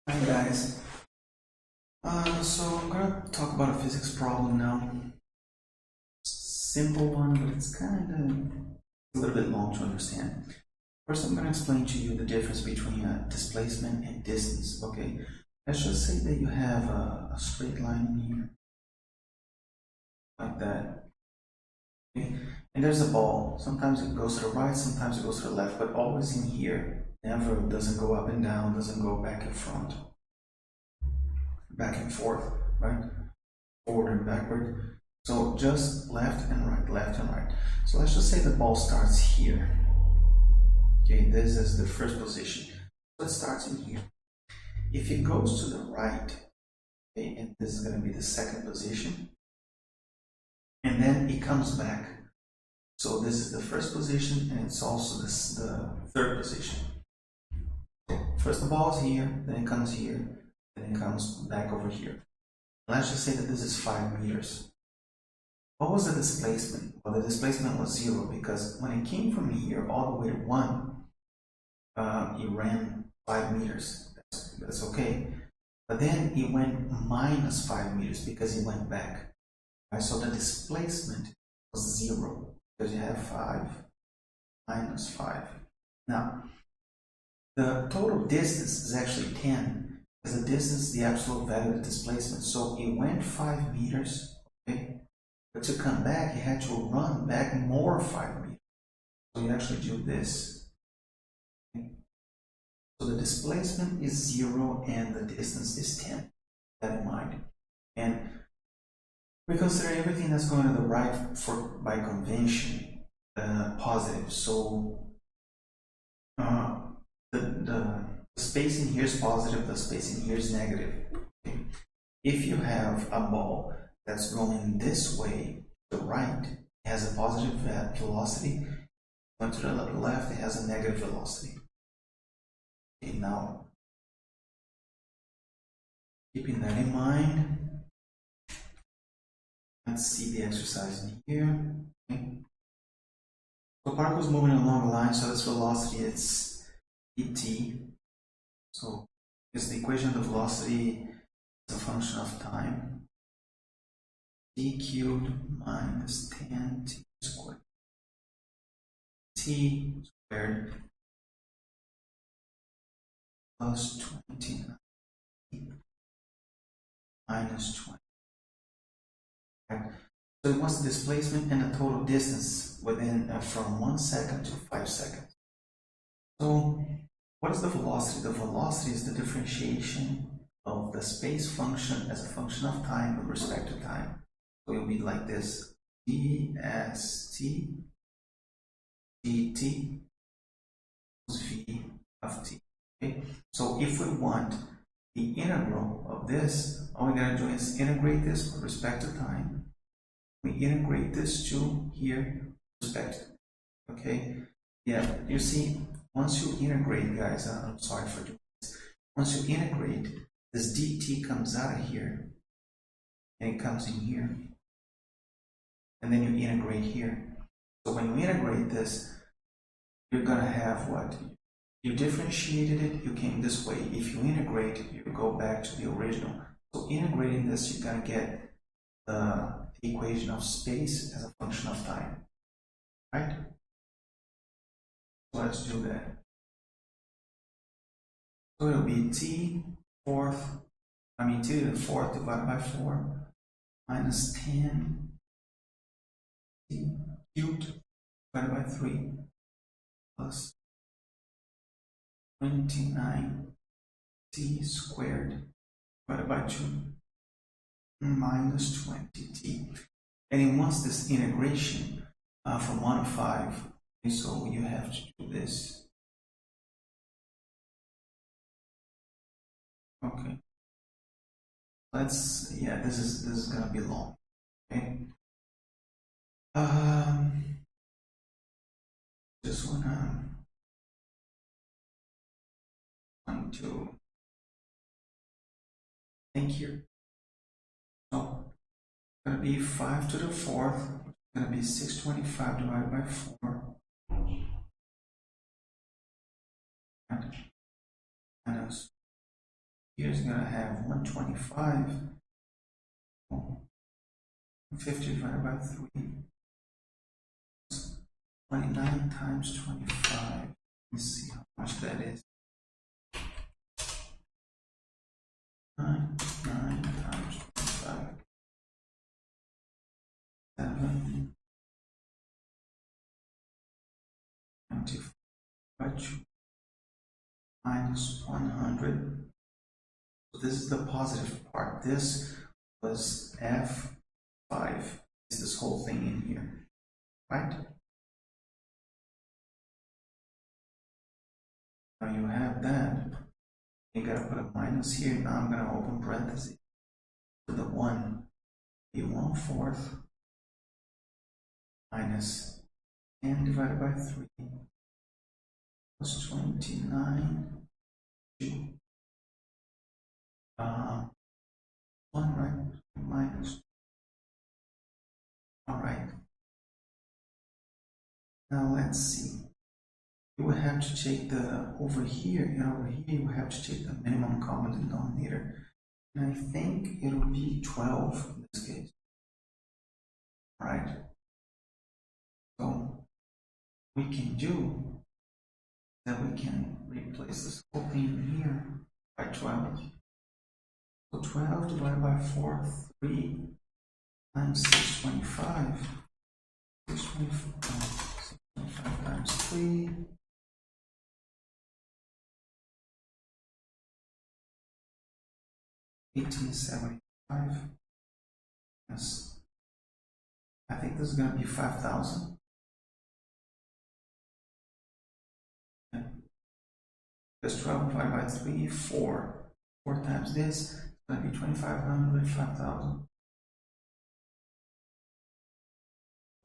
Hi guys. So I'm gonna talk about a physics problem now. Simple one, but it's kind of a little bit long to understand. First, I'm gonna explain to you the difference between displacement and distance. Okay, let's just say that you have a straight line here, like that. Okay, and there's a ball. Sometimes it goes to the right, sometimes it goes to the left, but always in here. Never doesn't go up and down, doesn't go back and front, back and forth, right? Forward and backward. So just left and right, left and right. So let's just say the ball starts here. Okay, this is the first position. So it starts in here. If it goes to the right, okay, and this is going to be the second position, and then it comes back. So this is the first position, and it's also the third position. So first the ball is here, then it comes here, then it comes back over here. Let's just say that this is 5 meters. What was the displacement? Well, the displacement was 0 because when it came from here all the way to 1, it ran 5 meters. That's okay. But then it went minus 5 meters because it went back. Right? So the displacement was 0 because you have 5 minus 5. Now, the total distance is actually 10 because the distance is the absolute value of the displacement. So it went 5 meters. Okay? But to come back, you had to run back more 5 meters. So you actually do this. Okay? So the displacement is 0 and the distance is 10. Keep that in mind. And we consider everything that's going to the right by convention positive. So the spacing here is positive, the spacing here is negative. Okay? If you have a ball that's going this way to the right, it has a positive velocity. Going to the left, it has a negative velocity. Okay, now, keeping that in mind, let's see the exercise in here. Okay. So particle is moving along a line, so this velocity it's et. So it's the equation of the velocity is a function of time. T cubed minus 10t squared. T squared plus 29 minus 20. Right? So it wants the displacement and the total distance within from 1 second to 5 seconds. So what is the velocity? The velocity is the differentiation of the space function as a function of time with respect to time. So it will be like this: dst dt equals v of t. Okay? So if we want the integral of this, all we gotta do is integrate this with respect to time. We integrate this to here with respect. Okay? Yeah, you see, once you integrate, guys, I'm sorry for doing this. Once you integrate, this dt comes out of here and it comes in here. And then you integrate here. So when you integrate this, you're going to have what? You differentiated it, you came this way. If you integrate, you go back to the original. So integrating this, you're going to get the equation of space as a function of time. Right? So let's do that. So it'll be t to the fourth divided by 4 minus 10 t cubed divided by 3 plus 29 t squared divided by 2 minus 20t. And it wants this integration from 1 to 5. Okay, so you have to do this. Okay. This is gonna be long. Okay. Just want to think here. So it's gonna be 5 to the 4th. It's gonna be 625 divided by 4. Minus Here's going to have 125. 50 divided by 3. 29 times 25. Let's see how much that is. 9 times 25. 7. 25 by 2. Minus 100. So this is the positive part. This was F5. Is this whole thing in here, right? Now you have that. You gotta put a minus here. Now I'm gonna open parentheses. For the 1, be 1/4 minus 10 divided by 3 plus 29. 2. 1, right? Minus. All right. Now let's see. You will have to take the over here, and over here you have to take the minimum common denominator. And I think it'll be 12 in this case. All right. So we can do that. We can replace this whole thing here by 12. So 12 divided by 4, 3 times 625. 625 times 3. 1875. Yes. I think this is going to be 5,000. Okay. Because 12 divided by 3, 4. 4 times this is going to be 2,500, 5,000.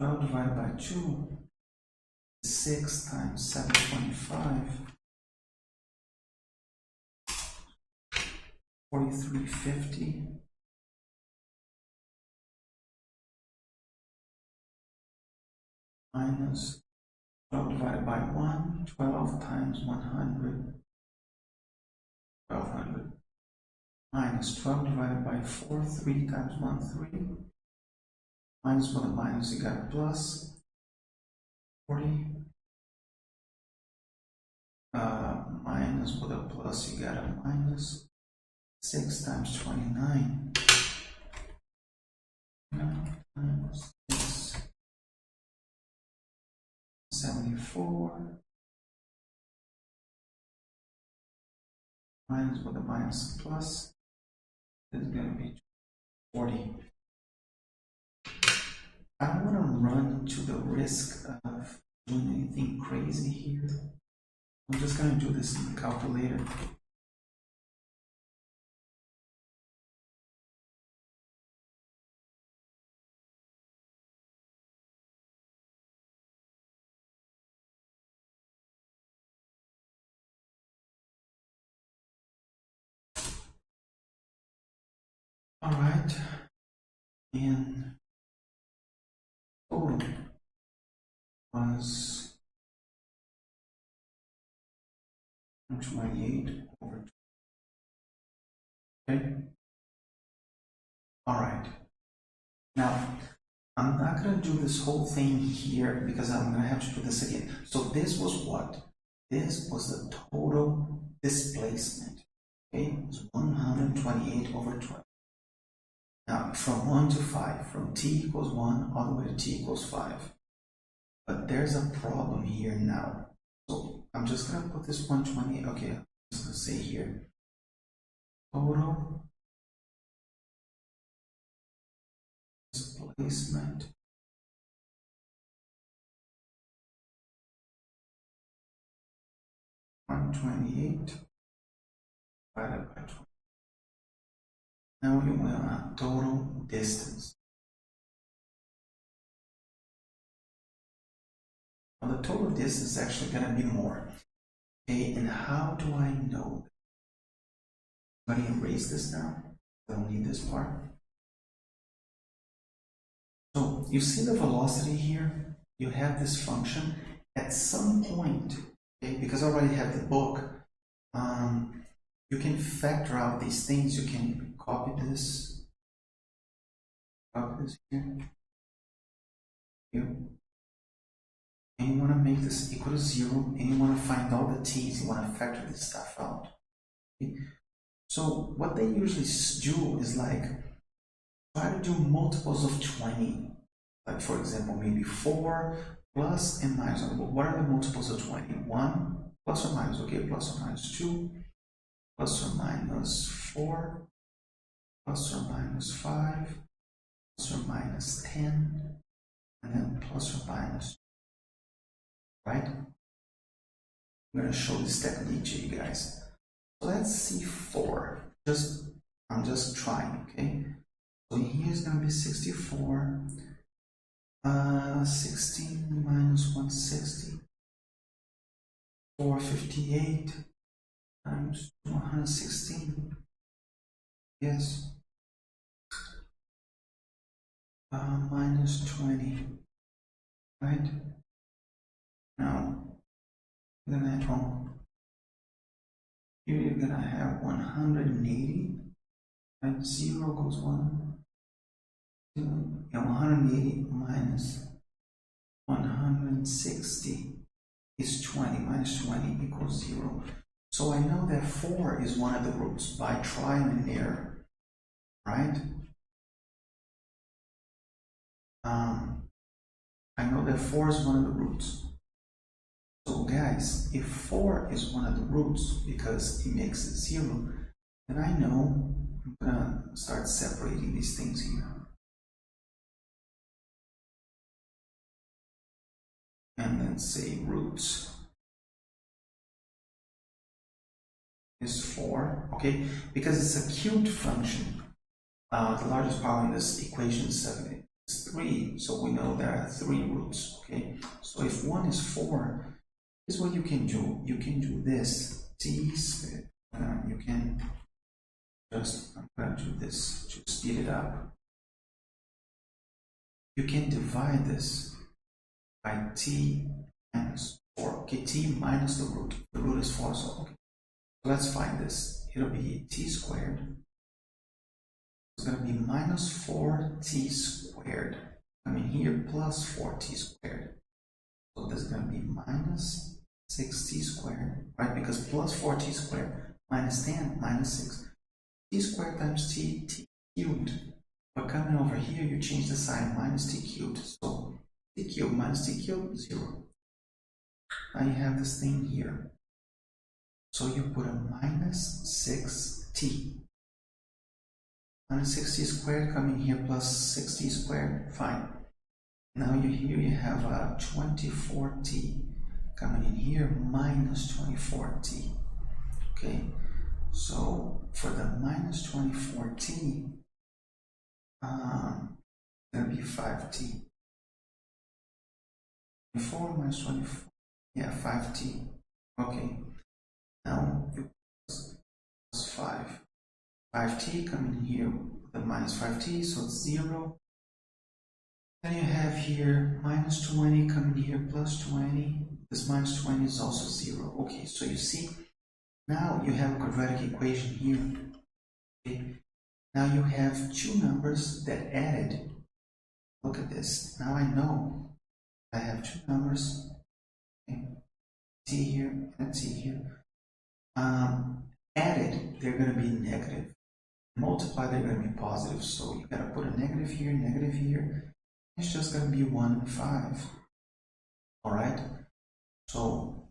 12 divided by 2 is 6 times 725. 4350. Minus 12 divided by 1, 12 times 100, 1200. Minus 12 divided by 4, 3 times 1, 3. Minus with a minus, you got a plus. 40. Minus with a plus, you got a minus. 6 times 29. 9 times 6. 74. Minus with a minus plus. This is going to be 40. I don't want to run to the risk of doing anything crazy here. I'm just going to do this in the calculator. All right, and total was 128 over 2. Okay. All right. Now, I'm not going to do this whole thing here because I'm going to have to do this again. So this was what? This was the total displacement. Okay, it was 128 over 12. Now, from 1 to 5, from t equals 1 all the way to t equals 5. But there's a problem here now. So I'm just going to put this 128. Okay, I'm just going to say here. Total displacement (128) divided by 20. Now we want total distance. Well, the total distance is actually going to be more. Okay, and how do I know? I'm going to erase this now. I don't need this part. So you see the velocity here? You have this function. At some point, okay, because I already have the book, you can factor out these things. You can copy this here, and you want to make this equal to 0, and you want to find all the t's. You want to factor this stuff out. Okay? So what they usually do is like try to do multiples of 20. Like for example, maybe 4 plus and minus. What are the multiples of 20? 1 plus or minus, okay, plus or minus 2, plus or minus 4, plus or minus 5, plus or minus 10, and then plus or minus, right? I'm going to show this technique to you guys. So let's see 4. I'm just trying, okay? So here's going to be 64. 16 minus 160. 458 times 116. Yes. Minus 20. Right? Now, then at home. Here you're gonna have 180, right? 0 goes 1, 2, and 180 minus 160 is 20, minus 20 equals 0. So I know that 4 is one of the roots by trial and error, right? I know that 4 is one of the roots. So guys, if 4 is one of the roots because it makes it 0, then I know I'm gonna start separating these things here. And then say roots is 4, okay? Because it's a cubed function. The largest power in this equation is 7. It's 3, so we know there are 3 roots, okay? So if 1 is 4, here's what you can do. You can do this. T squared. You can just, I'm going to do this to speed it up. You can divide this by t minus 4. Okay, t minus the root. The root is 4, so okay. So let's find this. It'll be t squared. It's going to be minus 4t squared. I mean here plus 4t squared. So this is going to be minus 6t squared, right? Because plus 4t squared minus 10 minus 6. T squared times t cubed. But coming over here, you change the sign, minus t cubed. So t cubed minus t cubed, 0. Now you have this thing here. So you put a minus 6t. Minus 6t squared coming here plus 6t squared, fine. Now here you have a 24t coming in here minus 24t. Okay, so for the minus 24t, there'll be 5t. 24 minus 24, yeah, 5t. Okay, now you plus 5. 5t coming in here with the minus 5t, so it's 0. Then you have here minus 20 coming here plus 20. This minus 20 is also 0. Okay, so you see, now you have a quadratic equation here. Okay, now you have two numbers that added. Look at this. Now I know I have two numbers. Okay, t here and t here. Added, they're going to be negative. Multiply, they're going to be positive. So you got to put a negative here, negative here. It's just going to be 1 and 5. All right. So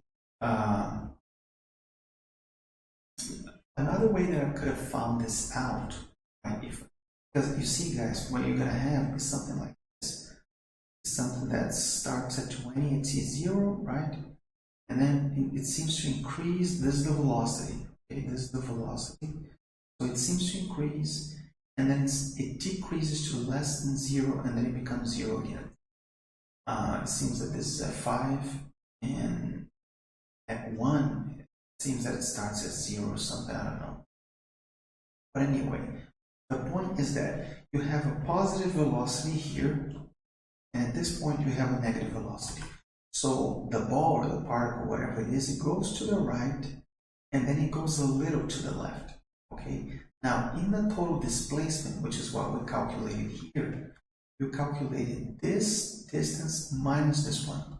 another way that I could have found this out, right? Because you see, guys, what you're going to have is something like this. It's something that starts at 20, it's 0, right? And then it seems to increase. This is the velocity. Okay, this is the velocity. So it seems to increase, and then it decreases to less than 0, and then it becomes 0 again. It seems that this is at 5, and at 1, it seems that it starts at 0 or something, I don't know. But anyway, the point is that you have a positive velocity here, and at this point you have a negative velocity. So the ball or the particle, whatever it is, it goes to the right, and then it goes a little to the left. Okay, now in the total displacement, which is what we calculated here, you calculated this distance minus this one.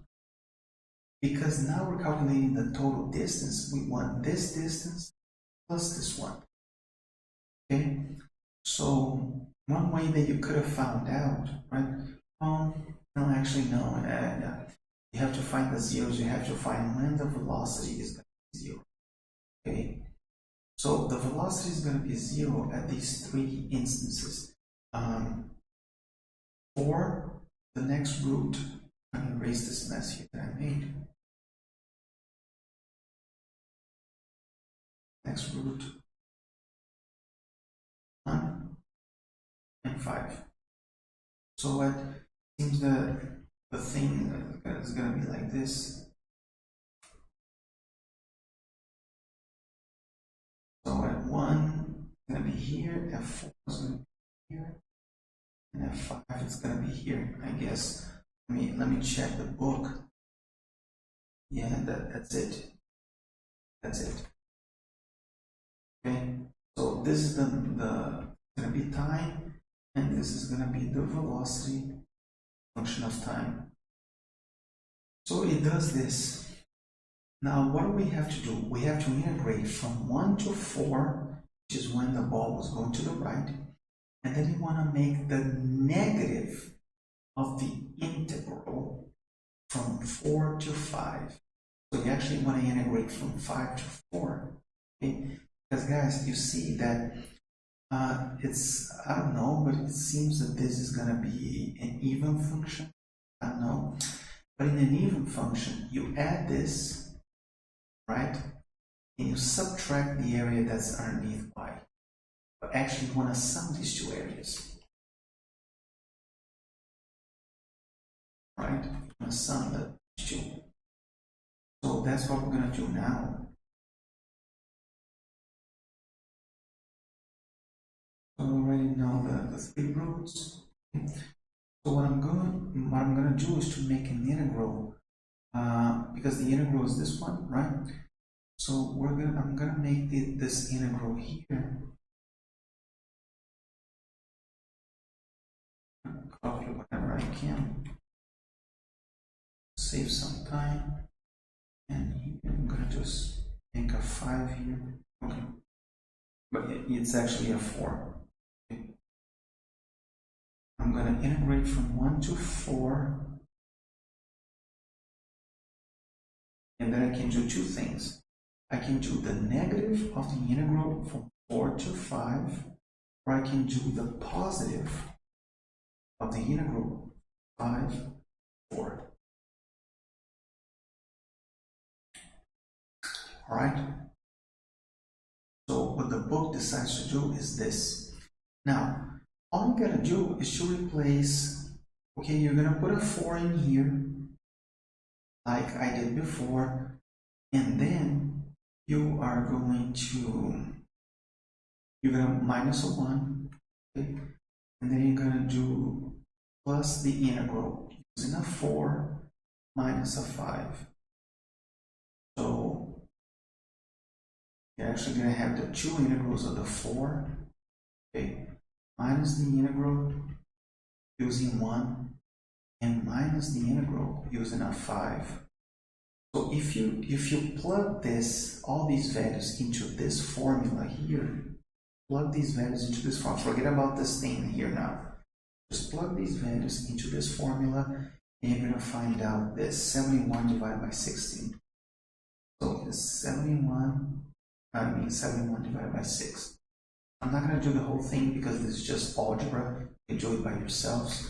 Because now we're calculating the total distance, we want this distance plus this one. Okay, so one way that you could have found out, right? No, actually no. You have to find the zeros. You have to find when the velocity is going to be 0. Okay, so the velocity is going to be 0 at these 3 instances. For the next root, I'm going to erase this mess here that I made. Next root 1 and 5. So it seems that the thing is going to be like this. So at 1 it's going to be here, at 4 is going to be here, and at 5 it's going to be here, I guess. Let me check the book. Yeah, that's it. That's it. Okay, so this is the going to be time, and this is going to be the velocity function of time. So it does this. Now what do we have to do? We have to integrate from 1 to 4, which is when the ball was going to the right, and then you want to make the negative of the integral from 4 to 5. So you actually want to integrate from 5 to 4. Okay? Because guys, you see that it's, I don't know, but it seems that this is going to be an even function. I don't know. But in an even function, you add this, right? And you subtract the area that's underneath y. But actually you want to sum these two areas. Right? You want to sum the two. So that's what we're going to do now. So we already know the 3 roots. So what I'm going to do is to make an integral, because the integral is this one, right? So I'm going to make this integral here. Copy whatever I can. Save some time. And here I'm going to just make a 5 here. Okay. But it's actually a 4. Okay. I'm going to integrate from 1 to 4. And then I can do 2 things. I can do the negative of the integral from 4 to 5, or I can do the positive of the integral 5, 4. Alright? So what the book decides to do is this. Now, all you gotta do is to replace, okay, you're gonna put a 4 in here, like I did before, and then you are going to, you're gonna minus a 1, okay, and then you're gonna do plus the integral using a 4 minus a 5. So you're actually going to have the 2 integrals of the 4, okay, minus the integral using 1, and minus the integral using a 5. So if you plug all these values into this formula here, plug these values into this formula, forget about this thing here now. Just plug these values into this formula, and you're going to find out this 71 divided by 16. So it's 71 divided by 6. I'm not going to do the whole thing because this is just algebra. You do it by yourselves.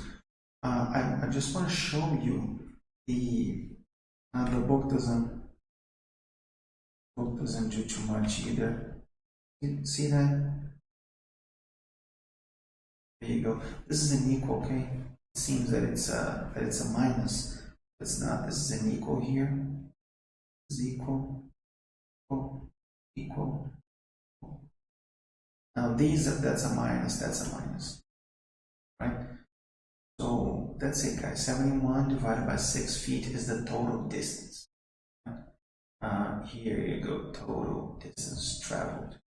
I just want to show you the book doesn't do too much either. You see that? There you go. This is an equal, okay? It seems that it's a minus. It's not. This is an equal here. This is equal. Equal. Now that's a minus, right? So that's it, guys. 71 divided by 6 feet is the total distance. Right? Here you go, total distance traveled.